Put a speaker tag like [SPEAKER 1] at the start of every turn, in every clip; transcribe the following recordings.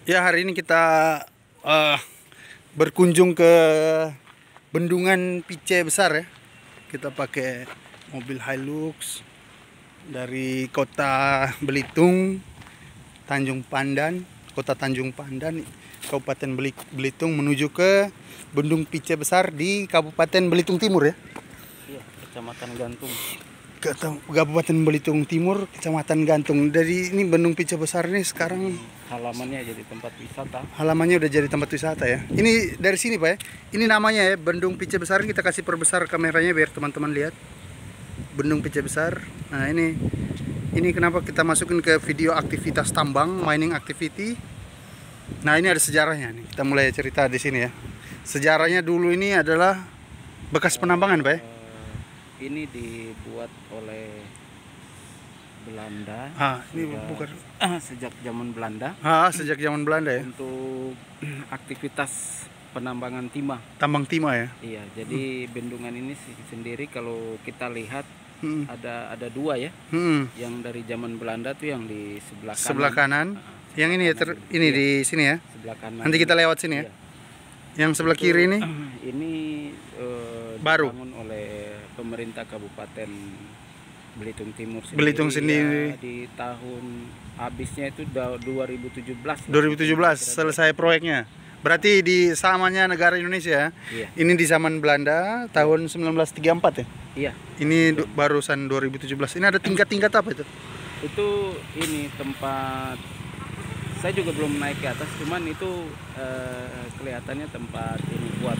[SPEAKER 1] Ya, hari ini kita eh, berkunjung ke bendungan Pice Besar ya. Kita pakai mobil Hilux dari kota Belitung, Tanjung Pandan, kota Tanjung Pandan, Kabupaten Belitung menuju ke Bendung Pice Besar di Kabupaten Belitung Timur ya.
[SPEAKER 2] Iya, Kecamatan Gantung.
[SPEAKER 1] Kabupaten Belitung Timur, Kecamatan Gantung. Dari ini Bendung Pice Besar ini sekarang
[SPEAKER 2] Halamannya jadi tempat wisata.
[SPEAKER 1] halamannya udah jadi tempat wisata ya. Ini dari sini Pak ya. Ini namanya ya Bendung Pice Besar. Kita kasih perbesar kameranya biar teman-teman lihat. Bendung Pice Besar. Nah ini kenapa kita masukin ke video aktivitas tambang, mining activity. Nah ini ada sejarahnya nih. Kita mulai cerita di sini ya. Sejarahnya dulu ini adalah bekas penambangan Pak ya.
[SPEAKER 2] Ini dibuat oleh Belanda.
[SPEAKER 1] Ini bukan
[SPEAKER 2] Sejak zaman Belanda.
[SPEAKER 1] Sejak zaman Belanda ya.
[SPEAKER 2] Untuk aktivitas penambangan timah.
[SPEAKER 1] Tambang timah ya.
[SPEAKER 2] Iya, jadi bendungan ini sendiri kalau kita lihat
[SPEAKER 1] Hmm.
[SPEAKER 2] ada dua ya.
[SPEAKER 1] Hmm.
[SPEAKER 2] Yang dari zaman Belanda tuh yang di sebelah kanan.
[SPEAKER 1] Sebelah kanan. Yang ini ya, ini
[SPEAKER 2] Iya.
[SPEAKER 1] di sini ya.
[SPEAKER 2] Sebelah kanan.
[SPEAKER 1] Nanti kita lewat sini ya.
[SPEAKER 2] Iya.
[SPEAKER 1] Yang sebelah kiri ini
[SPEAKER 2] Ini
[SPEAKER 1] baru.
[SPEAKER 2] dibangun oleh pemerintah Kabupaten Belitung Timur sendiri.
[SPEAKER 1] Belitung sendiri.
[SPEAKER 2] Ya, di tahun habisnya itu 2017.
[SPEAKER 1] 2017 selesai proyeknya. Berarti di zamannya negara Indonesia.
[SPEAKER 2] Iya.
[SPEAKER 1] Ini di zaman Belanda tahun 1934 ya.
[SPEAKER 2] Iya.
[SPEAKER 1] Ini barusan 2017. Ini ada tingkat-tingkat apa itu?
[SPEAKER 2] Itu ini tempat, saya juga belum naik ke atas, cuman itu kelihatannya tempat ini buat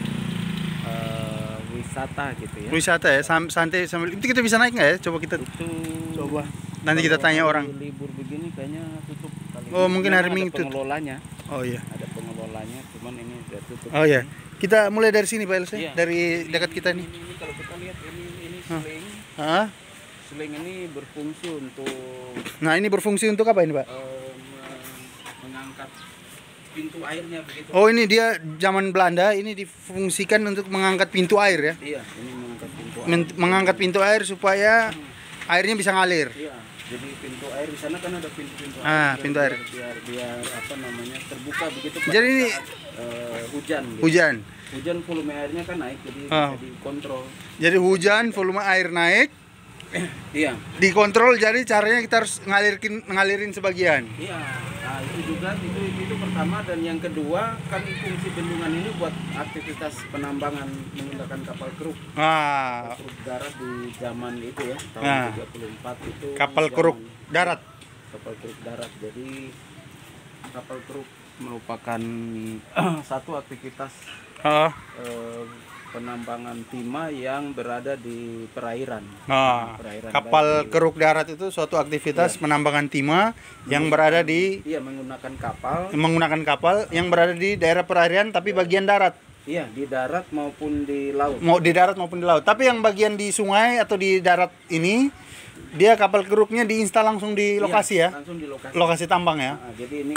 [SPEAKER 2] wisata gitu ya.
[SPEAKER 1] Wisata ya, santai sambil itu kita bisa naik nggak ya? Coba kita
[SPEAKER 2] Itu
[SPEAKER 1] coba. Nanti kita
[SPEAKER 2] kalau
[SPEAKER 1] tanya
[SPEAKER 2] hari
[SPEAKER 1] orang.
[SPEAKER 2] libur begini kayaknya tutup kali.
[SPEAKER 1] Oh, mungkin hari
[SPEAKER 2] Memang
[SPEAKER 1] Minggu
[SPEAKER 2] ada pengelolanya.
[SPEAKER 1] Oh iya.
[SPEAKER 2] Ada pengelolanya, cuman ini udah tutup.
[SPEAKER 1] Oh iya. Kita mulai dari sini Pak Elsa,
[SPEAKER 2] Iya.
[SPEAKER 1] dari dekat kita nih.
[SPEAKER 2] Ini kalau kita lihat ini seling.
[SPEAKER 1] Hah?
[SPEAKER 2] Seling ini berfungsi untuk
[SPEAKER 1] Nah, ini berfungsi untuk apa ini, Pak?
[SPEAKER 2] mengangkat pintu airnya begitu.
[SPEAKER 1] Oh, ini dia zaman Belanda ini difungsikan untuk mengangkat pintu air ya.
[SPEAKER 2] Iya, ini mengangkat pintu air.
[SPEAKER 1] Mengangkat pintu air supaya airnya bisa ngalir.
[SPEAKER 2] Iya, jadi pintu air di sana kan ada pintu-pintu air.
[SPEAKER 1] Pintu air.
[SPEAKER 2] Biar apa namanya terbuka begitu.
[SPEAKER 1] Jadi ini
[SPEAKER 2] hujan. Gitu.
[SPEAKER 1] hujan.
[SPEAKER 2] Hujan volume airnya kan naik, jadi bisa dikontrol.
[SPEAKER 1] Jadi hujan, volume air naik,
[SPEAKER 2] Iya.
[SPEAKER 1] dikontrol. Jadi caranya kita harus ngalirin sebagian.
[SPEAKER 2] Iya. Nah, itu juga itu pertama, dan yang kedua kan fungsi bendungan ini buat aktivitas penambangan menggunakan kapal keruk. Kapal keruk darat di zaman itu ya, tahun 34 itu.
[SPEAKER 1] Kapal keruk darat.
[SPEAKER 2] Kapal keruk darat. Jadi kapal keruk merupakan satu aktivitas penambangan timah yang berada di perairan. Perairan
[SPEAKER 1] Kapal keruk darat itu suatu aktivitas penambangan timah yang berada di
[SPEAKER 2] menggunakan kapal
[SPEAKER 1] yang berada di daerah perairan tapi bagian darat.
[SPEAKER 2] Iya, di darat maupun di laut.
[SPEAKER 1] Mau di darat maupun di laut. Tapi yang bagian di sungai atau di darat ini dia kapal keruknya diinstal langsung di lokasi ya.
[SPEAKER 2] Langsung di lokasi.
[SPEAKER 1] Lokasi tambang ya.
[SPEAKER 2] Nah, jadi ini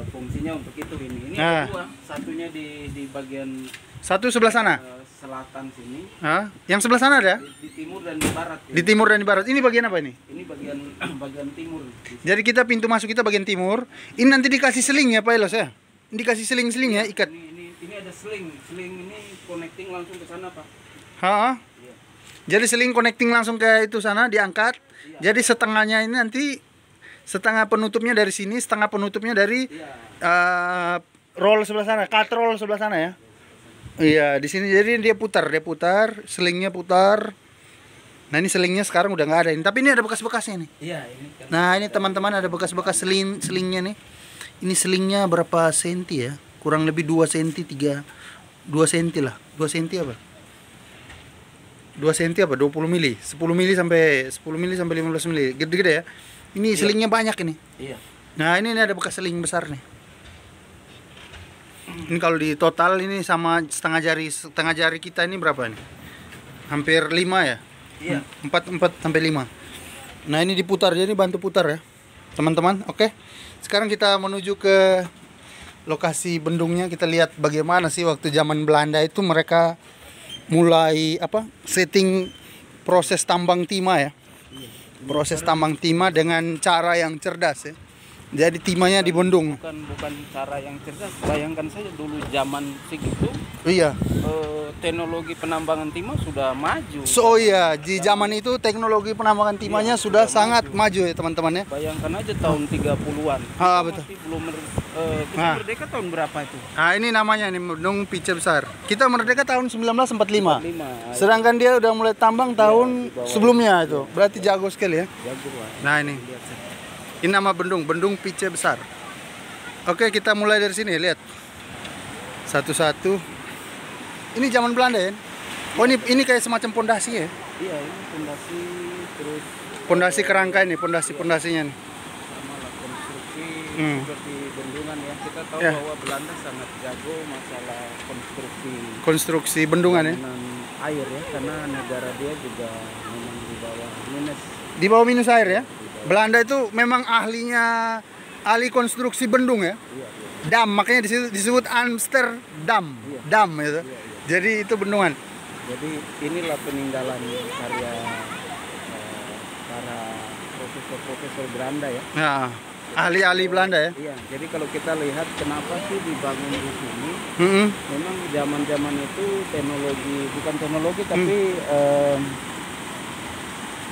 [SPEAKER 2] fungsinya untuk itu ini. Ini
[SPEAKER 1] Nah.
[SPEAKER 2] ada dua, satunya di bagian
[SPEAKER 1] Satu sebelah sana.
[SPEAKER 2] selatan sini,
[SPEAKER 1] Yang sebelah sana ada?
[SPEAKER 2] di timur dan di barat.
[SPEAKER 1] Di timur dan di barat. Ini bagian apa ini?
[SPEAKER 2] Ini bagian bagian timur.
[SPEAKER 1] Jadi kita pintu masuk kita bagian timur. Ini nanti dikasih seling ya Pak Elos ya? Ini dikasih seling-seling ya, ikat.
[SPEAKER 2] Ini ada seling ini connecting langsung ke sana, Pak.
[SPEAKER 1] Iya.
[SPEAKER 2] Iya.
[SPEAKER 1] Jadi seling connecting langsung ke itu sana diangkat.
[SPEAKER 2] Iya.
[SPEAKER 1] Jadi setengahnya ini nanti setengah penutupnya dari sini, setengah penutupnya dari roll sebelah sana, cut roll sebelah sana ya. Iya, di sini jadi dia putar, selingnya putar. Nah, ini selingnya sekarang udah nggak ada ini, tapi ini ada bekas-bekasnya nih.
[SPEAKER 2] Iya, ini kan.
[SPEAKER 1] Nah, ini teman-teman ada bekas-bekas selingnya nih. Ini selingnya berapa senti ya? Kurang lebih 2 senti, 2 senti lah. 2 senti apa? 2 senti apa? 20 mili. 10 mili sampai 15 mili. Gede-gede ya. Ini selingnya banyak ini.
[SPEAKER 2] Iya.
[SPEAKER 1] Nah, ini ada bekas seling besar nih. Ini kalau di total ini sama setengah jari kita ini berapa nih? Hampir 5 ya?
[SPEAKER 2] Iya.
[SPEAKER 1] 4 sampai 5. Nah, ini diputar, jadi bantu putar ya. Teman-teman, oke. Sekarang kita menuju ke lokasi bendungnya. Kita lihat bagaimana sih waktu zaman Belanda itu mereka mulai setting proses tambang timah ya. Proses tambang timah dengan cara yang cerdas ya. Jadi timahnya dibendung.
[SPEAKER 2] Bukan cara yang cerdas. Bayangkan saja dulu zaman segitu.
[SPEAKER 1] Iya.
[SPEAKER 2] Teknologi penambangan timah sudah maju.
[SPEAKER 1] So iya, di zaman itu teknologi penambangan timahnya sudah sangat maju ya teman-teman ya.
[SPEAKER 2] Bayangkan aja tahun 30-an.
[SPEAKER 1] Betul.
[SPEAKER 2] Masih belum kita merdeka tahun berapa itu?
[SPEAKER 1] Nah, ini namanya nih bendung Pice Besar. Kita merdeka tahun 1945. Sedangkan dia udah mulai tambang tahun sebelumnya itu. Berarti jago sekali ya.
[SPEAKER 2] Jago lah.
[SPEAKER 1] Nah, ini nama bendung Pice Besar. Oke, kita mulai dari sini, lihat. Satu-satu. Ini zaman Belanda ya? Oh, ini kayak semacam pondasi ya?
[SPEAKER 2] Iya, ini pondasi terus
[SPEAKER 1] pondasi kerangka ini, pondasinya nih.
[SPEAKER 2] Sama lah konstruksi seperti bendungan ya. Kita tahu bahwa Belanda sangat jago masalah
[SPEAKER 1] konstruksi bendungan ya.
[SPEAKER 2] Air ya, karena negara dia juga memang di bawah minus.
[SPEAKER 1] Di bawah minus air ya? Belanda itu memang ahli konstruksi bendung ya.
[SPEAKER 2] Iya.
[SPEAKER 1] Dam, makanya disebut Amsterdam. Dam itu. Jadi itu bendungan.
[SPEAKER 2] Jadi inilah peninggalan karya para profesor Belanda ya.
[SPEAKER 1] Nah, ahli-ahli Belanda ya.
[SPEAKER 2] Iya. Jadi kalau kita lihat kenapa sih dibangun di sini, memang zaman-zaman itu bukan teknologi tapi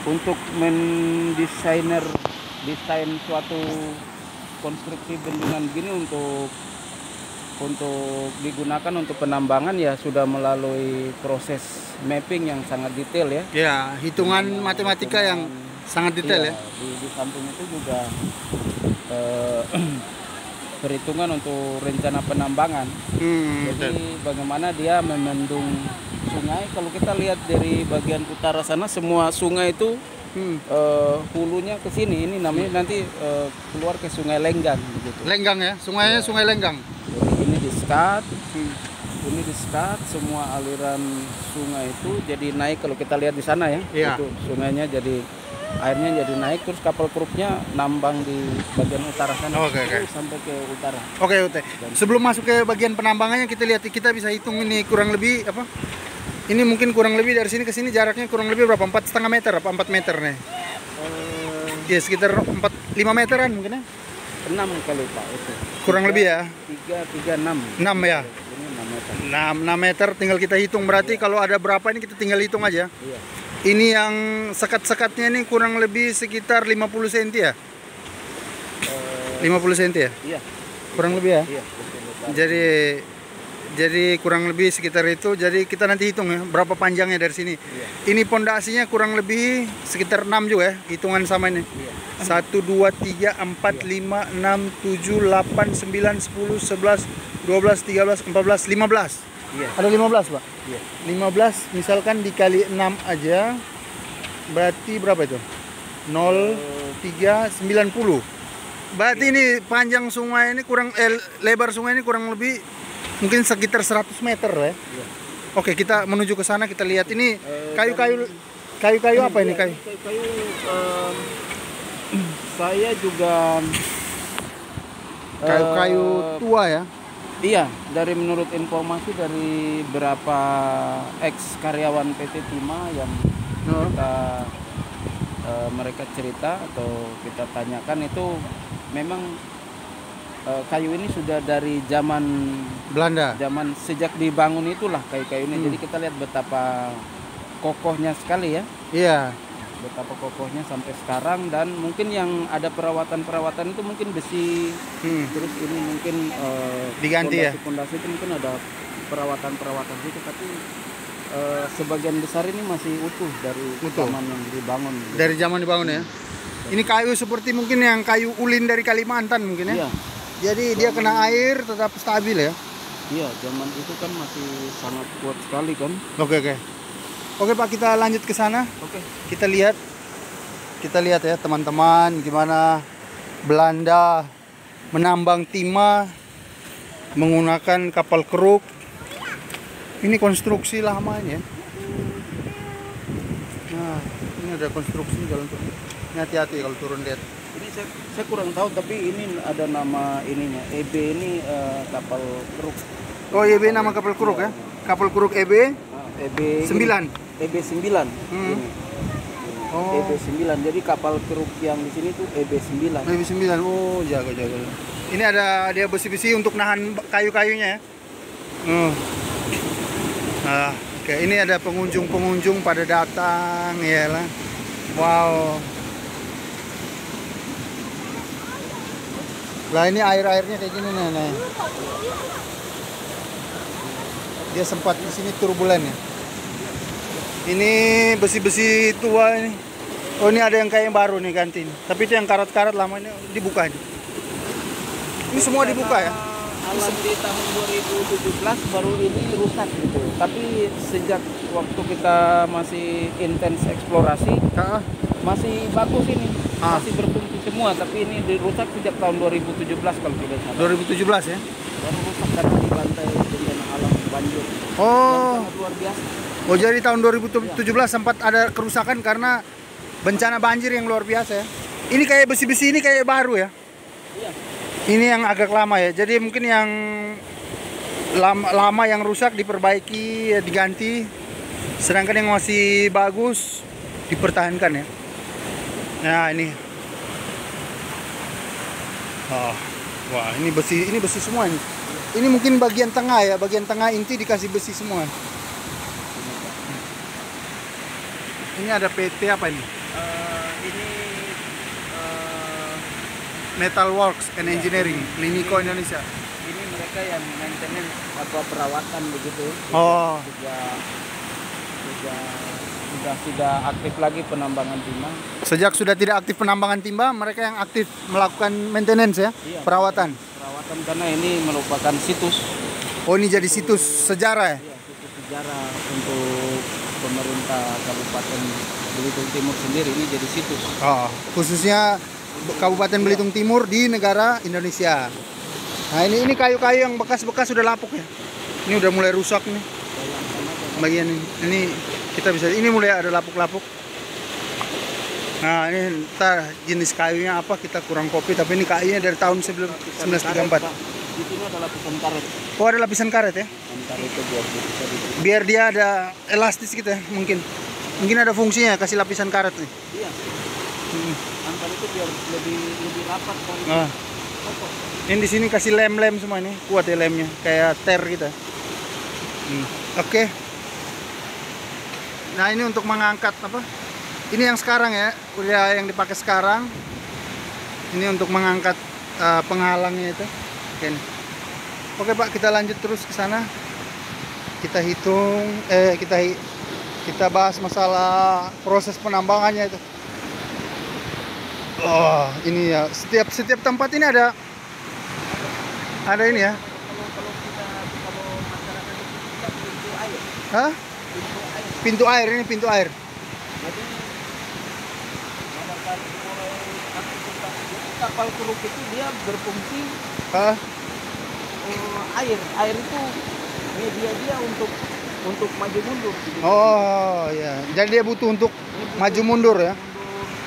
[SPEAKER 2] untuk desain suatu konstruksi bendungan gini untuk digunakan untuk penambangan ya sudah melalui proses mapping yang sangat detail ya.
[SPEAKER 1] Ya, hitungan matematika yang sangat detail ya.
[SPEAKER 2] Di samping itu juga perhitungan untuk rencana penambangan. Jadi bagaimana dia memendung sungai. Kalau kita lihat dari bagian utara sana semua sungai itu hulunya ke sini. Ini namanya nanti keluar ke Sungai Lenggang begitu.
[SPEAKER 1] Lenggang ya, sungainya Sungai Lenggang.
[SPEAKER 2] Jadi ini di-skat. Ini di-skat semua aliran sungai itu jadi naik kalau kita lihat di sana ya. Itu sungainya jadi airnya jadi naik terus kapal keruknya nambang di bagian utara sana. Sampai ke utara.
[SPEAKER 1] Oke. Sebelum masuk ke bagian penambangannya kita bisa hitung ini kurang lebih apa? Ini mungkin kurang lebih dari sini ke sini jaraknya kurang lebih berapa? 4,5 meter apa 4 meter nih? Ya sekitar 5 meteran mungkin ya?
[SPEAKER 2] 6 kali Pak itu.
[SPEAKER 1] Kurang lebih ya?
[SPEAKER 2] 6
[SPEAKER 1] ya?
[SPEAKER 2] Ini 6 meter.
[SPEAKER 1] 6 meter tinggal kita hitung berarti kalau ada berapa ini kita tinggal hitung aja.
[SPEAKER 2] Iya.
[SPEAKER 1] Ini yang sekat-sekatnya ini kurang lebih sekitar 50 cm ya? 50 cm ya?
[SPEAKER 2] Iya.
[SPEAKER 1] Kurang lebih ya?
[SPEAKER 2] Iya.
[SPEAKER 1] Jadi kurang lebih sekitar itu. Jadi kita nanti hitung ya berapa panjangnya dari sini.
[SPEAKER 2] Iya.
[SPEAKER 1] Ini pondasinya kurang lebih sekitar 6 juga ya, hitungan sama ini.
[SPEAKER 2] Iya.
[SPEAKER 1] 1 2 3 4 5 6 7 8 9 10 11 12 13 14 15.
[SPEAKER 2] Iya.
[SPEAKER 1] Ada 15, Pak?
[SPEAKER 2] Iya.
[SPEAKER 1] 15 misalkan dikali 6 aja berarti berapa itu? 0,390. Berarti ini panjang sungai ini lebar sungai ini kurang lebih mungkin sekitar 100 meter ya.
[SPEAKER 2] Iya.
[SPEAKER 1] Oke, kita menuju ke sana, kita lihat ini kayu-kayu apa ini kayu?
[SPEAKER 2] Kayu saya juga
[SPEAKER 1] kayu-kayu tua ya.
[SPEAKER 2] Iya, dari menurut informasi dari beberapa ex karyawan PT Timah yang mereka cerita atau kita tanyakan itu memang kayu ini sudah dari zaman
[SPEAKER 1] Belanda.
[SPEAKER 2] Zaman sejak dibangun itulah kayu-kayu ini. Jadi kita lihat betapa kokohnya sekali ya.
[SPEAKER 1] Iya.
[SPEAKER 2] Betapa kokohnya sampai sekarang dan mungkin yang ada perawatan itu mungkin besi. Terus ini mungkin
[SPEAKER 1] diganti
[SPEAKER 2] pondasi itu mungkin ada perawatan gitu tapi sebagian besar ini masih utuh dari zaman yang dibangun.
[SPEAKER 1] Dari zaman dibangun ya. Ini kayu seperti mungkin yang kayu ulin dari Kalimantan mungkin ya.
[SPEAKER 2] Iya.
[SPEAKER 1] Jadi dia kena air tetap stabil ya.
[SPEAKER 2] Iya, zaman itu kan masih sangat kuat sekali kan.
[SPEAKER 1] Oke Pak, kita lanjut ke sana.
[SPEAKER 2] Oke.
[SPEAKER 1] Kita lihat ya teman-teman gimana Belanda menambang timah menggunakan kapal keruk. Ini konstruksi lama ini ya. Nah, ini ada konstruksi jalan turun. Ini hati-hati kalau turun lihat.
[SPEAKER 2] Ini saya kurang tahu tapi ini ada nama ininya. EB ini kapal keruk.
[SPEAKER 1] Oh, EB nama kapal keruk ya. Kapal keruk EB.
[SPEAKER 2] EB
[SPEAKER 1] 9.
[SPEAKER 2] EB 9.
[SPEAKER 1] Oh.
[SPEAKER 2] EB9. Jadi kapal keruk yang di sini tuh EB9.
[SPEAKER 1] EB9. Oh, jago. Ini ada dia besi-besi untuk nahan kayu-kayunya ya. Nah, oke, ini ada pengunjung pada datang ya lah. Wow. Lah ini airnya kayak gini nih. Dia sempat di sini turbulen ya. Ini besi-besi tua ini. Oh, ini ada yang kayak yang baru nih ganti. Tapi itu yang karat-karat lama ini dibuka ini. Ini semua dibuka ya.
[SPEAKER 2] Alam di tahun 2017 baru ini rusak gitu. Tapi sejak waktu kita masih intens eksplorasi, masih bagus ini. Masih berfungsi semua, tapi ini dirusak sejak tahun 2017 kalau tidak salah.
[SPEAKER 1] 2017 ya.
[SPEAKER 2] Baru rusak karena dibantai bencana alam banjir.
[SPEAKER 1] Oh.
[SPEAKER 2] Sangat luar biasa.
[SPEAKER 1] Oh, jadi tahun 2017 sempat ada kerusakan karena bencana banjir yang luar biasa ya. Ini kayak besi-besi ini kayak baru ya.
[SPEAKER 2] Iya.
[SPEAKER 1] Ini yang agak lama ya. Jadi mungkin yang lama yang rusak diperbaiki, diganti. Sedangkan yang masih bagus dipertahankan ya. Nah, ini. Oh. Wah, ini besi semua ini. Ini mungkin bagian tengah ya, bagian tengah inti dikasih besi semua. Ini ada PT apa ini?
[SPEAKER 2] Ini
[SPEAKER 1] Metal Works and Engineering, Linico Indonesia.
[SPEAKER 2] Ini mereka yang maintenance atau perawatan begitu.
[SPEAKER 1] Oh.
[SPEAKER 2] Sudah aktif lagi penambangan timah.
[SPEAKER 1] Sejak sudah tidak aktif penambangan timah, mereka yang aktif melakukan maintenance ya,
[SPEAKER 2] iya,
[SPEAKER 1] perawatan.
[SPEAKER 2] Perawatan karena ini merupakan situs.
[SPEAKER 1] Oh, ini jadi situs sejarah ya?
[SPEAKER 2] Iya, situs sejarah untuk pemerintah Kabupaten Belitung Timur sendiri, ini jadi situs.
[SPEAKER 1] Oh, khususnya Kabupaten Belitung Timur di negara Indonesia. Nah, ini kayu-kayu yang bekas-bekas sudah lapuk ya. Ini udah mulai rusak nih. Bagian ini kita bisa, ini mulai ada lapuk-lapuk. Nah, ini entar jenis kayunya apa kita kurang kopi, tapi ini kayunya dari tahun 1934.
[SPEAKER 2] Di sini ada lapisan karet.
[SPEAKER 1] Oh, ada lapisan karet ya?
[SPEAKER 2] Karet itu
[SPEAKER 1] biar dia ada elastis gitu ya, mungkin ada fungsinya kasih lapisan karet nih.
[SPEAKER 2] Iya. Antar itu biar lebih rapat kan.
[SPEAKER 1] Ini di sini kasih lem semua ini, kuat ya lemnya, kayak ter gitu. Oke. Nah, ini untuk mengangkat apa? Ini yang sekarang ya, udah yang dipakai sekarang. Ini untuk mengangkat penghalangnya itu. Oke Pak, kita lanjut terus ke sana. Kita hitung, kita bahas masalah proses penambangannya itu. Oh, ini ya, setiap tempat ini ada ini ya.
[SPEAKER 2] Kalau masyarakat itu kita pintu air.
[SPEAKER 1] Hah? Pintu air, ini pintu air.
[SPEAKER 2] Jadi pada saat mulai aktivitas kapal keruk itu dia berfungsi air itu media dia untuk maju mundur gitu.
[SPEAKER 1] Oh ya, jadi dia butuh untuk maju mundur ya.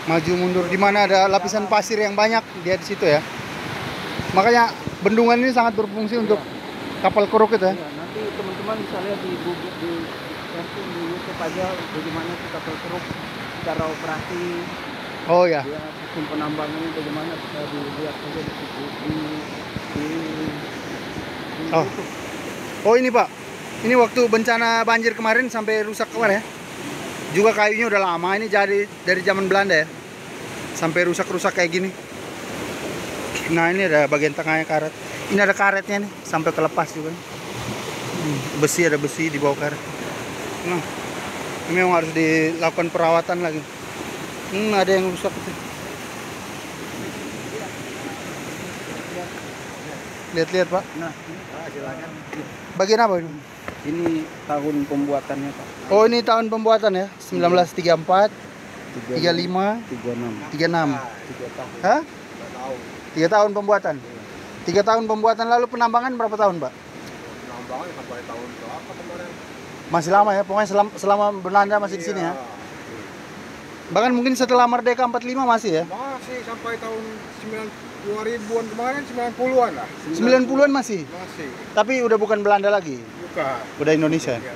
[SPEAKER 1] Maju mundur di mana ada lapisan pasir yang banyak, dia di situ ya. Makanya bendungan ini sangat berfungsi untuk kapal keruk itu ya.
[SPEAKER 2] Nanti teman-teman bisa lihat di YouTube aja bagaimana kapal keruk secara operasi.
[SPEAKER 1] Oh ya.
[SPEAKER 2] Dia sistem penambangannya bagaimana, bisa dilihat saja di YouTube.
[SPEAKER 1] Oh ini Pak, ini waktu bencana banjir kemarin sampai rusak kemarin ya. Juga kayunya udah lama, ini jadi dari zaman Belanda ya. Sampai rusak-rusak kayak gini. Nah, ini ada bagian tengahnya karet. Ini ada karetnya nih, sampai kelepas juga. Besi, ada besi di bawah karet. Nah, ini memang harus dilakukan perawatan lagi. Ada yang rusak itu. Lihat-lihat Pak.
[SPEAKER 2] Nah, silakan.
[SPEAKER 1] Bagian apa ini?
[SPEAKER 2] Ini tahun pembuatannya Pak.
[SPEAKER 1] Oh, ini tahun pembuatan ya, 1934, 35, 36.
[SPEAKER 2] 3 tahun.
[SPEAKER 1] Hah? 3 tahun pembuatan. 3 tahun pembuatan, lalu penambangan berapa tahun, Pak?
[SPEAKER 2] Penambangan sampai tahun berapa kemarin?
[SPEAKER 1] Masih lama ya, pokoknya selama Belanda masih di sini ya. Bahkan mungkin setelah Merdeka 45 masih ya?
[SPEAKER 3] Masih sampai tahun 2000-an kemarin, 90-an lah.
[SPEAKER 1] 90-an masih?
[SPEAKER 3] Masih.
[SPEAKER 1] Tapi udah bukan Belanda lagi?
[SPEAKER 3] Bukan.
[SPEAKER 1] Udah Indonesia?
[SPEAKER 3] Ya.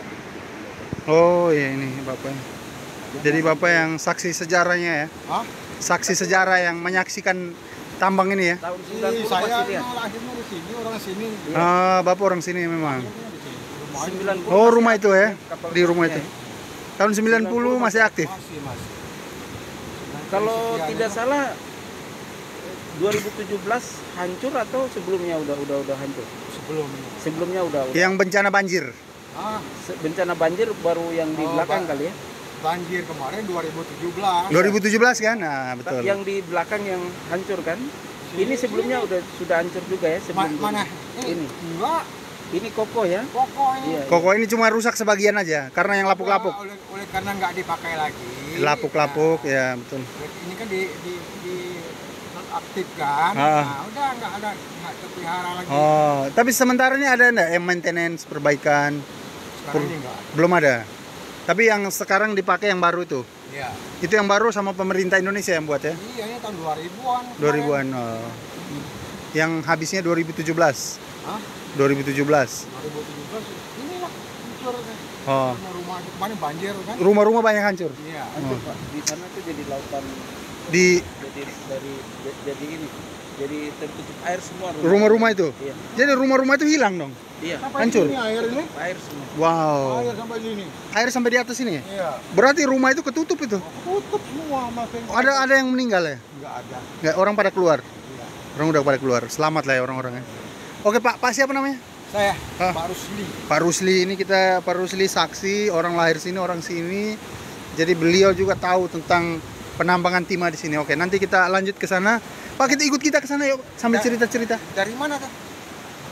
[SPEAKER 1] Oh iya, ini Bapaknya. Jadi Bapak yang saksi sejarahnya ya?
[SPEAKER 3] Hah?
[SPEAKER 1] Saksi sejarah yang menyaksikan tambang ini ya?
[SPEAKER 2] Tahun
[SPEAKER 3] Ih,
[SPEAKER 2] 90
[SPEAKER 3] saya
[SPEAKER 2] masih lihat.
[SPEAKER 3] lahirnya di sini, orang sini.
[SPEAKER 1] Bapak orang sini memang.
[SPEAKER 3] Lahirnya di sini. Rumah
[SPEAKER 2] 90
[SPEAKER 1] Oh,
[SPEAKER 2] masih
[SPEAKER 1] rumah itu ya?
[SPEAKER 2] kapal
[SPEAKER 1] Di rumah
[SPEAKER 2] kerupuknya
[SPEAKER 1] itu.
[SPEAKER 2] ya.
[SPEAKER 1] Tahun 90 masih aktif?
[SPEAKER 3] masih.
[SPEAKER 2] Kalau
[SPEAKER 3] Sekian
[SPEAKER 2] tidak
[SPEAKER 3] itu.
[SPEAKER 2] salah 2017 hancur atau sebelumnya udah hancur?
[SPEAKER 3] Sebelumnya.
[SPEAKER 2] Sebelumnya udah.
[SPEAKER 1] Yang bencana banjir?
[SPEAKER 3] Ah,
[SPEAKER 2] Bencana banjir baru yang di
[SPEAKER 3] Oh,
[SPEAKER 2] belakang
[SPEAKER 3] Pak.
[SPEAKER 2] kali ya.
[SPEAKER 3] banjir kemarin 2017.
[SPEAKER 1] 2017 kan? Nah, betul.
[SPEAKER 2] Yang di belakang yang hancur kan? Ini sebelumnya sudah hancur juga ya sebelum
[SPEAKER 3] Mana?
[SPEAKER 2] ini.
[SPEAKER 3] Enggak,
[SPEAKER 2] Ini kokoh ya.
[SPEAKER 3] kokoh ini.
[SPEAKER 2] Iya.
[SPEAKER 1] Koko ini cuma rusak sebagian aja karena yang lapuk-lapuk.
[SPEAKER 3] Oleh karena nggak dipakai lagi.
[SPEAKER 1] Lapuk-lapuk
[SPEAKER 3] Nah,
[SPEAKER 1] ya, betul.
[SPEAKER 3] ini kan di nonaktifkan.
[SPEAKER 1] Ah.
[SPEAKER 3] Nah, udah nggak terpelihara lagi.
[SPEAKER 1] Oh, tapi sementara ini ada enggak yang maintenance, perbaikan?
[SPEAKER 3] Sekarang ini enggak.
[SPEAKER 1] Belum ada. Tapi yang sekarang dipakai yang baru itu.
[SPEAKER 3] Iya.
[SPEAKER 1] Itu yang baru sama pemerintah Indonesia yang buat ya?
[SPEAKER 3] Iya, ini tahun 2000-an.
[SPEAKER 1] 2000-an. Oh. Yang habisnya 2017.
[SPEAKER 3] Hah?
[SPEAKER 1] 2017.
[SPEAKER 3] 2017. Inilah hancur.
[SPEAKER 1] Oh.
[SPEAKER 3] Rumah itu kemarin banjir kan?
[SPEAKER 1] Rumah-rumah banyak hancur.
[SPEAKER 3] Iya.
[SPEAKER 2] Hancur Pak. Di sana tuh jadi lautan.
[SPEAKER 1] Di
[SPEAKER 2] Jadi ini. Jadi tertutup air semua
[SPEAKER 1] rumah-rumah itu.
[SPEAKER 2] Iya.
[SPEAKER 1] Jadi rumah-rumah itu hilang dong.
[SPEAKER 2] Iya.
[SPEAKER 3] Sampai
[SPEAKER 1] Hancur.
[SPEAKER 3] sini air ini.
[SPEAKER 2] Air semua.
[SPEAKER 1] Wow.
[SPEAKER 3] Air sampai sini.
[SPEAKER 1] Air sampai di atas ini.
[SPEAKER 3] Iya.
[SPEAKER 1] Berarti rumah itu ketutup itu.
[SPEAKER 3] Tutup semua masing.
[SPEAKER 1] Ada yang meninggal ya?
[SPEAKER 3] Enggak ada.
[SPEAKER 1] Nggak, orang pada keluar.
[SPEAKER 3] Iya.
[SPEAKER 1] Orang udah pada keluar. Selamat lah ya orang-orangnya. Oke Pak, Pak siapa namanya?
[SPEAKER 3] Saya
[SPEAKER 1] Hah?
[SPEAKER 3] Pak Rusli.
[SPEAKER 1] Pak Rusli, ini Pak Rusli saksi, orang lahir sini, orang sini. Jadi beliau juga tahu tentang penambangan timah di sini. Oke, nanti kita lanjut ke sana. Pak, ikut kita ke sana yuk sambil cerita-cerita.
[SPEAKER 3] Dari mana tuh?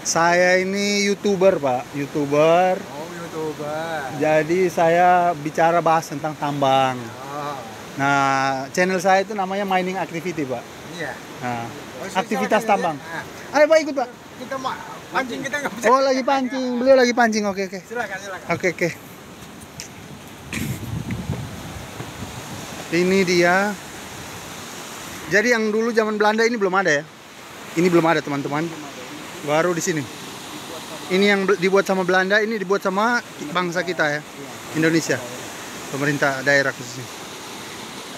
[SPEAKER 1] Saya ini YouTuber, Pak. YouTuber.
[SPEAKER 3] Oh, YouTuber.
[SPEAKER 1] Jadi saya bicara bahas tentang tambang.
[SPEAKER 3] Oh,
[SPEAKER 1] Nah, channel saya itu namanya Mining Activity, Pak.
[SPEAKER 3] iya.
[SPEAKER 1] Nah,
[SPEAKER 3] Oh,
[SPEAKER 1] aktivitas
[SPEAKER 3] silakan,
[SPEAKER 1] tambang.
[SPEAKER 3] ya.
[SPEAKER 1] Ayo Pak, ikut Pak.
[SPEAKER 3] Kita pancing kita nggak bisa.
[SPEAKER 1] Oh, lagi pancing. Beliau lagi pancing. Oke.
[SPEAKER 3] Silakan.
[SPEAKER 1] Oke. Ini dia. Jadi yang dulu zaman Belanda ini belum ada ya. Ini belum ada teman-teman. Baru di sini. Ini yang dibuat sama Belanda, ini dibuat sama bangsa kita ya. Indonesia. Pemerintah daerah khususnya.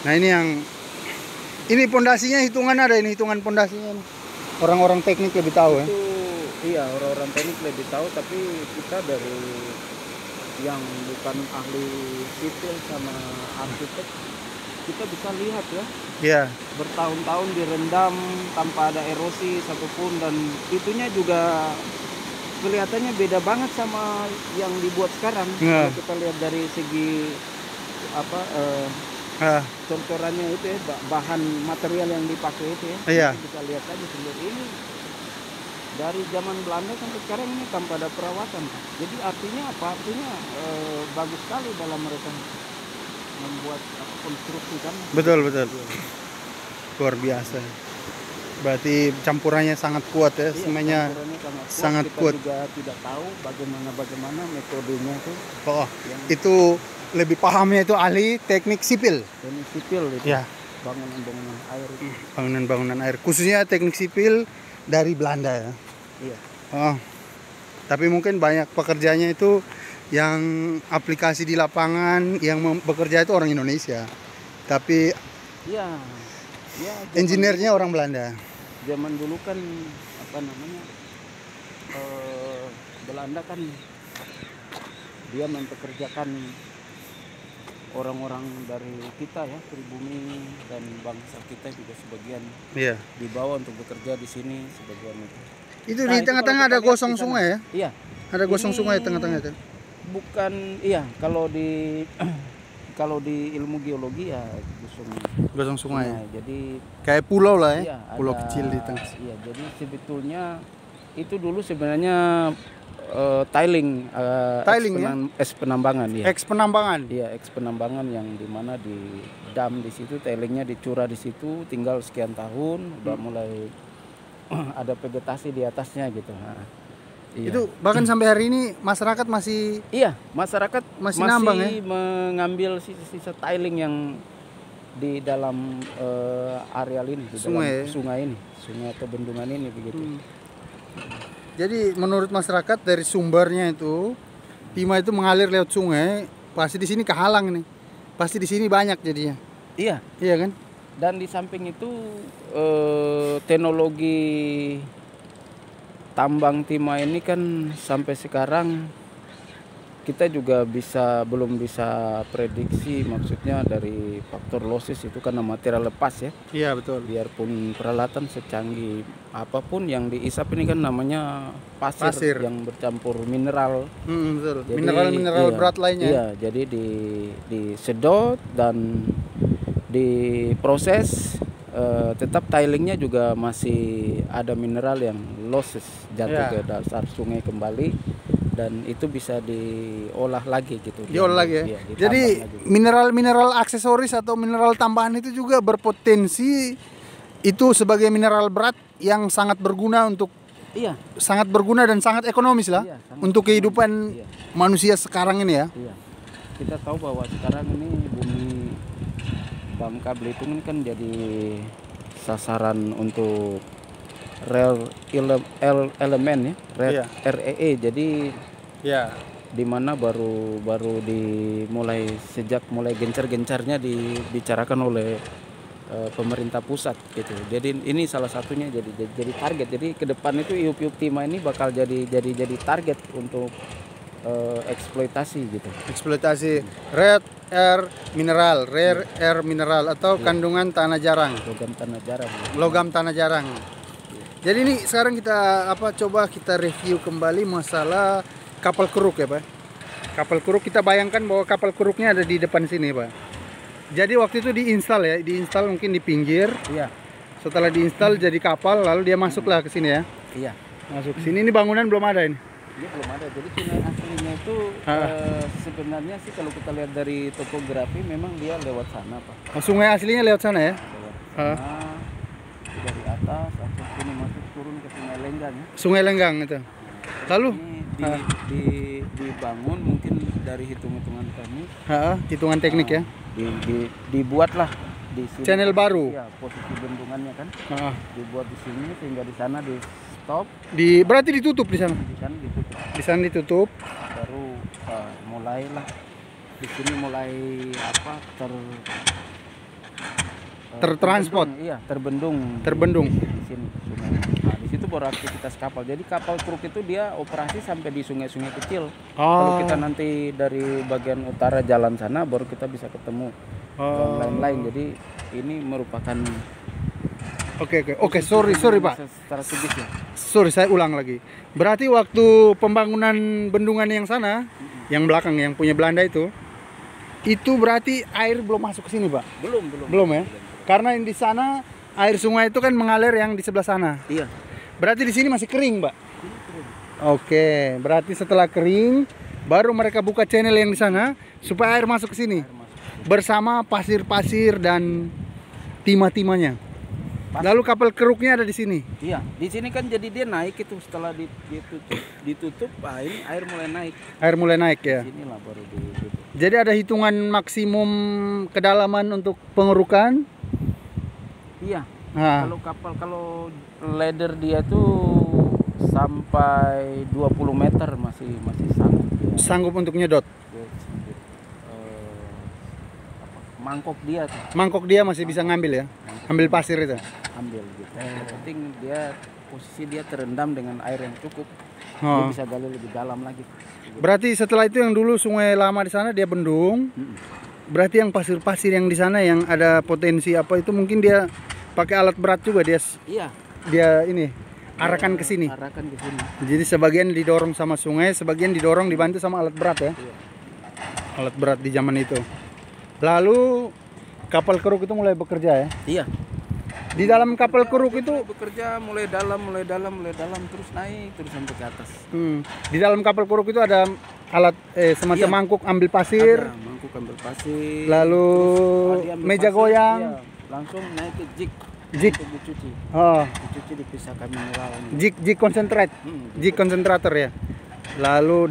[SPEAKER 1] Nah, ini pondasinya hitungan ada ini, hitungan pondasinya. Orang-orang teknik lebih tahu ya.
[SPEAKER 2] Itu iya, orang-orang teknik lebih tahu, tapi kita dari yang bukan ahli sipil sama arsitek, kita bisa lihat ya,
[SPEAKER 1] Iya.
[SPEAKER 2] bertahun-tahun direndam tanpa ada erosi satupun, dan itunya juga kelihatannya beda banget sama yang dibuat sekarang.
[SPEAKER 1] Iya.
[SPEAKER 2] Kalau kita lihat dari segi apa cor-corannya itu ya, bahan material yang dipakai itu ya.
[SPEAKER 1] Iya.
[SPEAKER 2] Kita bisa lihat aja sendiri ini dari zaman Belanda sampai sekarang ini tanpa ada perawatan. Jadi artinya apa? Artinya bagus sekali dalam mereka membuat konstruksi kan.
[SPEAKER 1] Betul. Luar biasa. Berarti campurannya sangat kuat ya,
[SPEAKER 2] Iya,
[SPEAKER 1] semuanya
[SPEAKER 2] campurannya
[SPEAKER 1] sangat
[SPEAKER 2] kita
[SPEAKER 1] kuat.
[SPEAKER 2] juga tidak tahu bagaimana metodenya tuh.
[SPEAKER 1] Oh,
[SPEAKER 2] Yang
[SPEAKER 1] itu lebih pahamnya itu ahli teknik sipil.
[SPEAKER 2] teknik sipil itu.
[SPEAKER 1] Ya,
[SPEAKER 2] Bangunan-bangunan air itu.
[SPEAKER 1] bangunan-bangunan air. Khususnya teknik sipil dari Belanda ya.
[SPEAKER 2] Iya.
[SPEAKER 1] Oh. Tapi mungkin banyak pekerjanya itu yang aplikasi di lapangan yang bekerja itu orang Indonesia. Tapi
[SPEAKER 2] Iya. Ya,
[SPEAKER 1] engineer-nya orang Belanda.
[SPEAKER 2] zaman dulu kan apa namanya, Belanda kan dia mempekerjakan orang-orang dari kita ya, pribumi dan bangsa kita juga sebagian
[SPEAKER 1] Iya.
[SPEAKER 2] dibawa untuk bekerja di sini sebagian itu.
[SPEAKER 1] Itu
[SPEAKER 2] Nah,
[SPEAKER 1] di
[SPEAKER 2] itu
[SPEAKER 1] tengah-tengah
[SPEAKER 2] kalau
[SPEAKER 1] ada
[SPEAKER 2] kita lihat
[SPEAKER 1] gosong
[SPEAKER 2] di sana.
[SPEAKER 1] sungai ya?
[SPEAKER 2] Iya.
[SPEAKER 1] Ada gosong
[SPEAKER 2] Ini
[SPEAKER 1] sungai di tengah-tengah itu.
[SPEAKER 2] Bukan, iya, kalau di ilmu geologi ya gosong
[SPEAKER 1] Gosong sungai.
[SPEAKER 2] Jadi
[SPEAKER 1] Kayak pulau lah ya.
[SPEAKER 2] iya,
[SPEAKER 1] Pulau
[SPEAKER 2] ada-
[SPEAKER 1] kecil di tengah.
[SPEAKER 2] Iya, jadi sebetulnya itu dulu sebenarnya tiling,
[SPEAKER 1] Tiling, ya?
[SPEAKER 2] es penambangan ya.
[SPEAKER 1] Eks penambangan.
[SPEAKER 2] Iya, eks penambangan yang dimana di dam di situ, tailingnya dicurah di situ, tinggal sekian tahun udah mulai ada vegetasi di atasnya gitu. Nah, iya.
[SPEAKER 1] Itu bahkan sampai hari ini masyarakat masih
[SPEAKER 2] Iya, masyarakat
[SPEAKER 1] Masih nambang, ya?
[SPEAKER 2] mengambil sisa-sisa tiling yang di dalam areal ini, di
[SPEAKER 1] Sungai,
[SPEAKER 2] dalam
[SPEAKER 1] ya?
[SPEAKER 2] sungai ini, sungai atau bendungan ini begitu.
[SPEAKER 1] Jadi menurut masyarakat dari sumbernya itu timah itu mengalir lewat sungai, pasti di sini kehalang nih. pasti di sini banyak jadinya.
[SPEAKER 2] Iya.
[SPEAKER 1] Iya kan?
[SPEAKER 2] Dan di samping itu teknologi tambang timah ini kan sampai sekarang kita juga belum bisa prediksi, maksudnya dari faktor losses itu karena material lepas ya.
[SPEAKER 1] Iya betul.
[SPEAKER 2] Biarpun peralatan secanggih apapun yang diisap ini kan namanya pasir. Yang bercampur mineral.
[SPEAKER 1] Betul.
[SPEAKER 2] Jadi,
[SPEAKER 1] Mineral berat lainnya.
[SPEAKER 2] Iya, jadi disedot dan diproses, tetap tilingnya juga masih ada mineral yang losses jatuh ke dasar sungai kembali, dan itu bisa diolah lagi gitu.
[SPEAKER 1] Diolah lagi ya. Iya, jadi mineral aksesoris atau mineral tambahan itu juga berpotensi itu sebagai mineral berat yang sangat berguna untuk sangat berguna dan sangat ekonomis lah untuk kehidupan manusia sekarang ini ya.
[SPEAKER 2] Iya. Kita tahu bahwa sekarang ini bumi Bangka Belitung kan jadi sasaran untuk rare elemen ya, REE. Jadi di mana baru sejak mulai gencar-gencarnya dibicarakan oleh pemerintah pusat gitu. Jadi ini salah satunya jadi target. Jadi ke depan itu iup-iup timah ini bakal jadi target untuk eksploitasi gitu.
[SPEAKER 1] Eksploitasi rare earth mineral atau kandungan tanah jarang. Logam tanah jarang. Jadi ini sekarang kita coba kita review kembali masalah kapal keruk ya Pak. Kapal keruk, kita bayangkan bahwa kapal keruknya ada di depan sini Pak. Jadi waktu itu diinstal mungkin di pinggir. Iya. Setelah diinstal jadi kapal, lalu dia masuklah ke sini ya.
[SPEAKER 2] Iya.
[SPEAKER 1] Masuk sini. Ini bangunan belum ada ini.
[SPEAKER 2] Ini belum ada. Jadi sungai aslinya itu sebenarnya sih kalau kita lihat dari topografi memang dia lewat sana Pak.
[SPEAKER 1] Sungai aslinya lewat sana ya?
[SPEAKER 2] Lewat sana, dari atas langsung sini masuk turun ke Sungai Lenggang ya.
[SPEAKER 1] Sungai Lenggang itu. Lalu
[SPEAKER 2] dibangun mungkin dari hitung-hitungan kami.
[SPEAKER 1] Hitungan teknik ya.
[SPEAKER 2] Dibuatlah di sini.
[SPEAKER 1] Channel baru.
[SPEAKER 2] Ya, posisi bendungannya kan. Dibuat di sini sehingga di sana di stop.
[SPEAKER 1] Berarti ditutup di sana. Di sana ditutup.
[SPEAKER 2] Baru mulailah di sini mulai
[SPEAKER 1] tertransport.
[SPEAKER 2] Iya, terbendung. Di sini sungai. Nah, di situ baru aktivitas kapal. Jadi kapal keruk itu dia operasi sampai di sungai-sungai kecil. Kalau kita nanti dari bagian utara jalan sana baru kita bisa ketemu yang lain-lain. Jadi ini merupakan Oke, sorry Pak. Strategis ya.
[SPEAKER 1] Sorry, saya ulang lagi. Berarti waktu pembangunan bendungan yang sana, yang belakang yang punya Belanda itu berarti air belum masuk ke sini Pak? Belum ya? Karena di sana air sungai itu kan mengalir yang di sebelah sana.
[SPEAKER 2] Iya.
[SPEAKER 1] Berarti di sini masih kering Pak? Oke, berarti setelah kering baru mereka buka channel yang di sana supaya air masuk ke sini. Bersama pasir-pasir dan timah-timahnya. Lalu kapal keruknya ada di sini.
[SPEAKER 2] Iya, di sini kan jadi dia naik itu setelah ditutup, ini air mulai naik.
[SPEAKER 1] Air mulai naik ya.
[SPEAKER 2] Di sinilah baru ditutup.
[SPEAKER 1] Jadi ada hitungan maksimum kedalaman untuk pengerukan?
[SPEAKER 2] Iya. Kalau ladder dia tuh sampai 20 meter masih sanggup. Ya.
[SPEAKER 1] Sanggup untuk nyedot. Mangkok dia masih bisa ngambil ya? Ambil pasir itu?
[SPEAKER 2] Ambil gitu. Yang penting posisi dia terendam dengan air yang cukup. Dia bisa gali lebih dalam lagi.
[SPEAKER 1] Berarti setelah itu yang dulu sungai lama di sana dia bendung. Berarti yang pasir-pasir yang di sana yang ada potensi itu mungkin dia pakai alat berat juga dia.
[SPEAKER 2] Iya.
[SPEAKER 1] Dia ini arahkan ke sini. Jadi sebagian didorong sama sungai, sebagian didorong dibantu sama alat berat ya. Iya. Alat berat di zaman itu. Lalu kapal keruk itu mulai bekerja ya?
[SPEAKER 2] Iya.
[SPEAKER 1] Di dalam kapal keruk itu
[SPEAKER 2] bekerja mulai dalam terus naik terus sampai ke atas.
[SPEAKER 1] Di dalam kapal keruk itu ada alat semacam mangkuk ambil pasir.
[SPEAKER 2] Ada mangkuk ambil pasir.
[SPEAKER 1] Lalu meja goyang.
[SPEAKER 2] Iya, langsung naik ke jig. Untuk dicuci. Dicuci dipisahkan mineral.
[SPEAKER 1] Jig konsentrate. Jig konsentrator ya. Lalu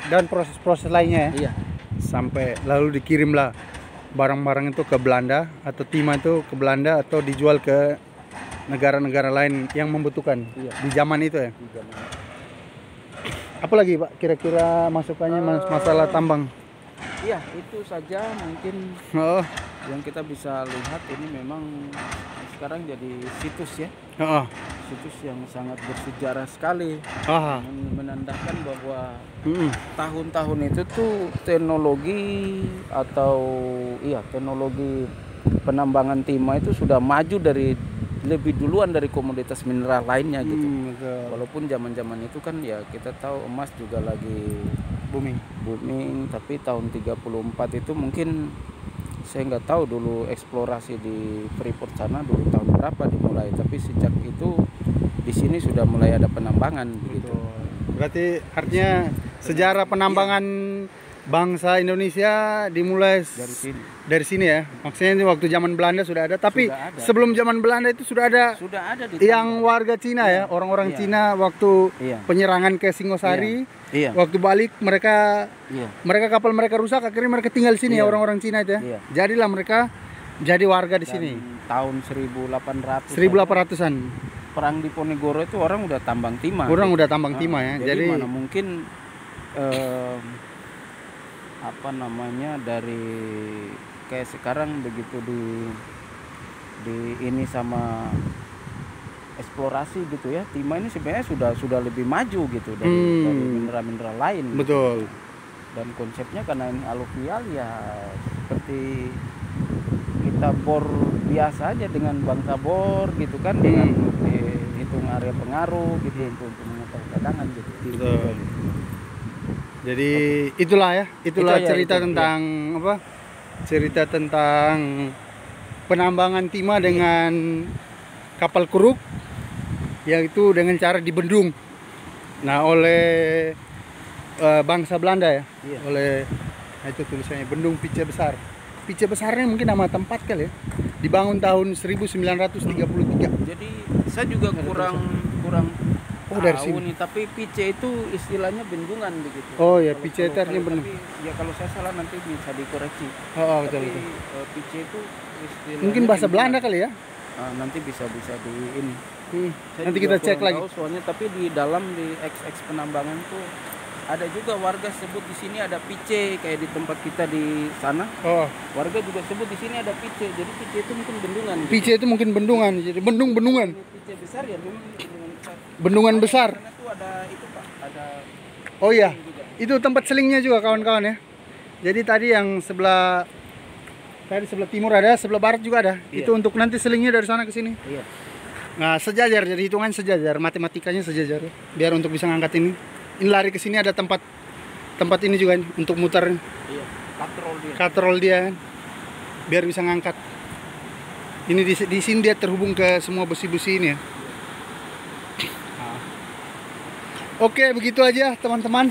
[SPEAKER 1] dan proses-proses lainnya ya.
[SPEAKER 2] Iya.
[SPEAKER 1] Sampai lalu dikirimlah barang-barang itu ke Belanda atau timah itu ke Belanda atau dijual ke negara-negara lain yang membutuhkan di zaman itu ya. Apalagi Pak kira-kira masukannya masalah tambang?
[SPEAKER 2] Iya, itu saja mungkin
[SPEAKER 1] Oh,
[SPEAKER 2] yang kita bisa lihat. Ini memang sekarang jadi situs ya,
[SPEAKER 1] oh,
[SPEAKER 2] situs yang sangat bersejarah sekali,
[SPEAKER 1] ah,
[SPEAKER 2] menandakan bahwa
[SPEAKER 1] mm,
[SPEAKER 2] tahun-tahun itu tuh teknologi atau teknologi penambangan timah itu sudah maju dari lebih duluan dari komoditas mineral lainnya gitu.
[SPEAKER 1] betul.
[SPEAKER 2] Walaupun zaman-zaman itu kan ya kita tahu emas juga lagi booming, tapi tahun 34 itu mungkin saya nggak tahu dulu eksplorasi di Freeport sana dulu tahun berapa dimulai, tapi sejak itu di sini sudah mulai ada penambangan begitu.
[SPEAKER 1] Berarti artinya sejarah penambangan bangsa Indonesia dimulai dari sini ya. Maksudnya ini waktu zaman Belanda sudah ada, tapi
[SPEAKER 2] Sudah ada.
[SPEAKER 1] sebelum zaman Belanda itu sudah ada
[SPEAKER 2] Di
[SPEAKER 1] yang warga Cina ya, orang-orang
[SPEAKER 2] Iya.
[SPEAKER 1] Cina waktu
[SPEAKER 2] Iya.
[SPEAKER 1] penyerangan ke Singosari.
[SPEAKER 2] Iya.
[SPEAKER 1] Waktu balik mereka
[SPEAKER 2] Iya.
[SPEAKER 1] kapal mereka rusak, akhirnya mereka tinggal di sini ya
[SPEAKER 2] Iya.
[SPEAKER 1] orang-orang Cina itu ya.
[SPEAKER 2] Iya.
[SPEAKER 1] Jadilah mereka jadi warga di
[SPEAKER 2] Dan
[SPEAKER 1] sini.
[SPEAKER 2] tahun 1800
[SPEAKER 1] 1800-an.
[SPEAKER 2] perang Diponegoro itu orang udah tambang timah.
[SPEAKER 1] Orang udah tambang timah ya.
[SPEAKER 2] Jadi
[SPEAKER 1] Jadi
[SPEAKER 2] mana mungkin dari kayak sekarang begitu di ini sama eksplorasi gitu ya, timah ini sebenarnya sudah lebih maju gitu dari mineral-mineral lain.
[SPEAKER 1] betul.
[SPEAKER 2] Dan konsepnya karena ini aluvial ya seperti kita bor biasa aja dengan bangka bor gitu kan, dengan hitung area pengaruh gitu untuk mengetahui cadangan gitu.
[SPEAKER 1] Betul. Jadi itulah ya, itulah
[SPEAKER 2] Itu ya,
[SPEAKER 1] cerita
[SPEAKER 2] itu,
[SPEAKER 1] tentang apa? Cerita tentang penambangan timah dengan kapal keruk, yaitu dengan cara dibendung. Nah, oleh bangsa Belanda ya,
[SPEAKER 2] Iya.
[SPEAKER 1] oleh itu tulisannya Bendung Pice Besar. Pice Besarnya mungkin nama tempat kali ya. Dibangun tahun 1933.
[SPEAKER 2] Jadi saya juga kurang
[SPEAKER 1] dari
[SPEAKER 2] tahu
[SPEAKER 1] sini.
[SPEAKER 2] nih, tapi pice itu istilahnya bendungan begitu.
[SPEAKER 1] Oh ya,
[SPEAKER 2] Kalau-
[SPEAKER 1] pice itu
[SPEAKER 2] kalau-
[SPEAKER 1] artinya
[SPEAKER 2] kalau-
[SPEAKER 1] bendung.
[SPEAKER 2] tapi ya kalau saya salah nanti bisa dikoreksi.
[SPEAKER 1] Oh, betul,
[SPEAKER 2] Tapi
[SPEAKER 1] betul.
[SPEAKER 2] pice itu istilahnya
[SPEAKER 1] Mungkin bahasa
[SPEAKER 2] bendungan.
[SPEAKER 1] Belanda kali ya.
[SPEAKER 2] Nanti bisa di ini. Saya
[SPEAKER 1] Nanti
[SPEAKER 2] juga
[SPEAKER 1] kita cek
[SPEAKER 2] kurang
[SPEAKER 1] lagi.
[SPEAKER 2] tahu soalnya, tapi di dalam di XX penambangan tuh ada juga warga sebut di sini ada pice, kayak di tempat kita di sana.
[SPEAKER 1] Oh,
[SPEAKER 2] Warga juga sebut di sini ada pice. Jadi pice itu mungkin bendungan. gitu.
[SPEAKER 1] pice itu mungkin bendungan. Jadi bendungan.
[SPEAKER 2] Ini pice besar ya, memang bendungan besar.
[SPEAKER 1] Bendungan besar.
[SPEAKER 2] Karena tuh ada itu Pak, ada
[SPEAKER 1] Oh iya,
[SPEAKER 2] juga.
[SPEAKER 1] itu tempat selingnya juga kawan-kawan ya. Jadi tadi yang sebelah timur ada, sebelah barat juga ada.
[SPEAKER 2] Iya.
[SPEAKER 1] Itu untuk nanti selingnya dari sana ke sini.
[SPEAKER 2] Iya.
[SPEAKER 1] Nah, sejajar, jadi hitungan sejajar, matematikanya sejajar. Biar untuk bisa ngangkat ini lari ke sini ada tempat ini juga nih, untuk muter
[SPEAKER 2] Iya. Patrol dia.
[SPEAKER 1] katrol dia kan. Biar bisa ngangkat. Ini di sini dia terhubung ke semua besi-besi ini ya. Nah. Oke, begitu aja teman-teman.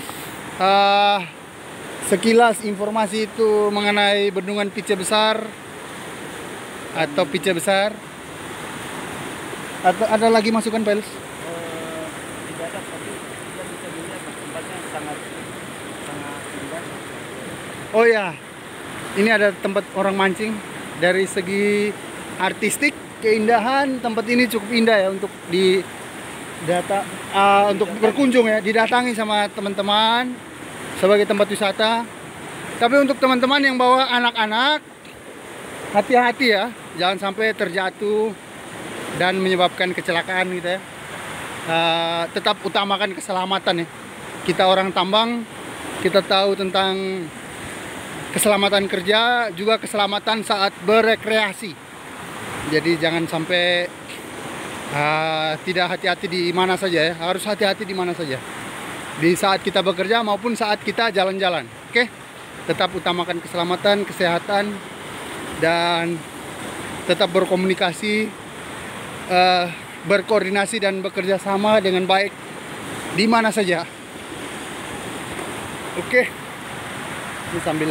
[SPEAKER 1] Sekilas informasi itu mengenai bendungan Pice Besar atau Pice Besar. Atau ada lagi masukan, Pels?
[SPEAKER 2] Tidak ada, tapi kita bisa dilihat tempatnya sangat indah.
[SPEAKER 1] Oh ya, ini ada tempat orang mancing. Dari segi artistik, keindahan tempat ini cukup indah ya untuk untuk berkunjung ya, didatangi sama teman-teman sebagai tempat wisata. Tapi untuk teman-teman yang bawa anak-anak, hati-hati ya, jangan sampai terjatuh dan menyebabkan kecelakaan gitu ya. Tetap utamakan keselamatan ya. Kita orang tambang, kita tahu tentang keselamatan kerja, juga keselamatan saat berekreasi. Jadi jangan sampai tidak hati-hati di mana saja ya. Harus hati-hati di mana saja. Di saat kita bekerja maupun saat kita jalan-jalan. Oke? Tetap utamakan keselamatan, kesehatan, dan tetap berkomunikasi, berkoordinasi dan bekerja sama dengan baik di mana saja. Oke. Ini sambil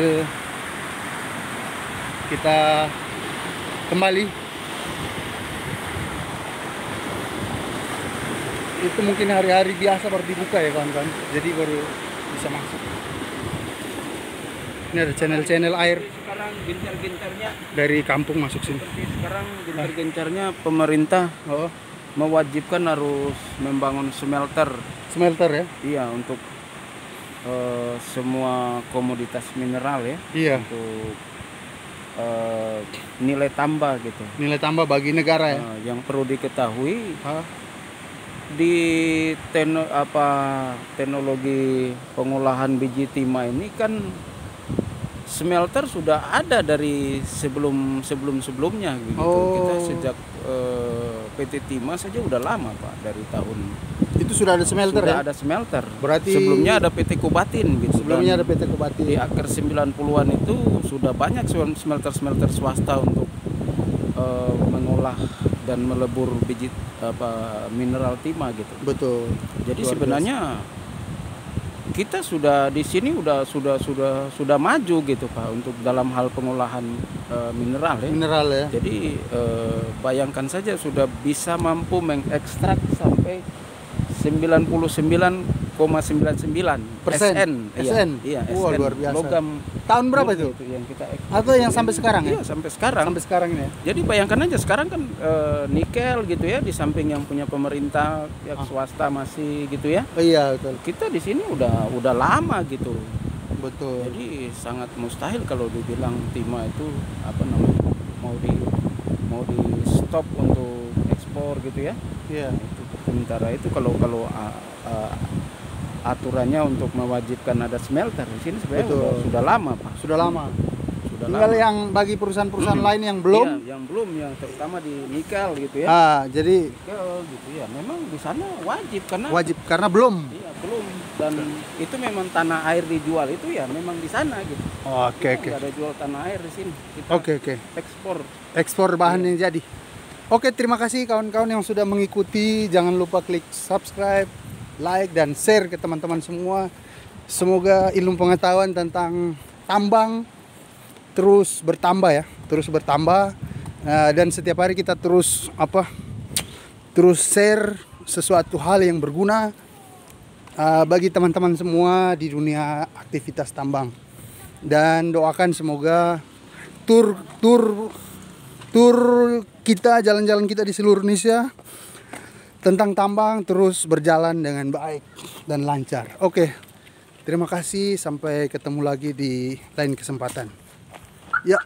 [SPEAKER 1] kita kembali. Itu mungkin hari-hari biasa baru dibuka ya kawan-kawan. Jadi baru bisa masuk. Ini ada channel-channel air
[SPEAKER 2] Sekarang gencar-gencarnya
[SPEAKER 1] dari kampung masuk sini.
[SPEAKER 2] seperti sekarang gencar-gencarnya pemerintah mewajibkan harus membangun smelter.
[SPEAKER 1] Smelter ya.
[SPEAKER 2] Iya, untuk semua komoditas mineral ya.
[SPEAKER 1] Iya.
[SPEAKER 2] Untuk nilai tambah gitu.
[SPEAKER 1] Nilai tambah bagi negara ya.
[SPEAKER 2] Yang perlu diketahui di teknologi pengolahan biji timah ini kan smelter sudah ada dari sebelumnya gitu. Kita sejak PT Timah saja udah lama Pak, dari tahun
[SPEAKER 1] itu sudah ada smelter
[SPEAKER 2] sudah
[SPEAKER 1] ya?
[SPEAKER 2] ada smelter.
[SPEAKER 1] Berarti
[SPEAKER 2] sebelumnya ada PT Kobatin gitu.
[SPEAKER 1] Sebelumnya ada PT Kobatin.
[SPEAKER 2] Di akhir 90-an itu sudah banyak smelter-smelter swasta untuk mengolah dan melebur biji mineral timah gitu.
[SPEAKER 1] Betul.
[SPEAKER 2] Jadi sebenarnya kita sudah di sini sudah maju gitu Pak untuk dalam hal pengolahan mineral ya.
[SPEAKER 1] Mineral ya.
[SPEAKER 2] Jadi bayangkan saja sudah bisa mampu mengekstrak sampai 99,99% SN. Iya,
[SPEAKER 1] Wah,
[SPEAKER 2] SN.
[SPEAKER 1] luar biasa.
[SPEAKER 2] Logam.
[SPEAKER 1] Tahun berapa itu?
[SPEAKER 2] Yang kita
[SPEAKER 1] Atau yang sampai sekarang ya?
[SPEAKER 2] Iya, sampai sekarang.
[SPEAKER 1] Sampai sekarang ini ya.
[SPEAKER 2] Jadi bayangkan aja sekarang kan nikel gitu ya, di samping yang punya pemerintah, pihak swasta masih gitu ya.
[SPEAKER 1] Oh, iya, betul.
[SPEAKER 2] Kita di sini udah lama gitu.
[SPEAKER 1] Betul.
[SPEAKER 2] Jadi sangat mustahil kalau dibilang timah itu mau di stop untuk ekspor gitu ya.
[SPEAKER 1] Iya.
[SPEAKER 2] Itu sementara itu kalau aturannya untuk mewajibkan ada smelter di sini sebenarnya sudah lama Pak.
[SPEAKER 1] Sudah lama.
[SPEAKER 2] Sudah
[SPEAKER 1] Tinggal
[SPEAKER 2] lama.
[SPEAKER 1] yang bagi perusahaan-perusahaan lain yang belum.
[SPEAKER 2] Iya, yang terutama di nikel gitu ya.
[SPEAKER 1] Jadi
[SPEAKER 2] Nikel gitu ya. Memang di sana wajib karena
[SPEAKER 1] belum.
[SPEAKER 2] Iya, belum. Dan itu memang tanah air dijual itu ya memang di sana gitu.
[SPEAKER 1] Oke.
[SPEAKER 2] Nggak ada jual tanah air di sini. Kita
[SPEAKER 1] Oke.
[SPEAKER 2] ekspor
[SPEAKER 1] Bahan yang jadi. Oke, terima kasih kawan-kawan yang sudah mengikuti. Jangan lupa klik subscribe, like, dan share ke teman-teman semua. Semoga ilmu pengetahuan tentang tambang terus bertambah ya, dan setiap hari kita terus share sesuatu hal yang berguna bagi teman-teman semua di dunia aktivitas tambang. Dan doakan semoga tur kita, jalan-jalan kita di seluruh Indonesia tentang tambang terus berjalan dengan baik dan lancar. Oke, terima kasih, sampai ketemu lagi di lain kesempatan. Ya.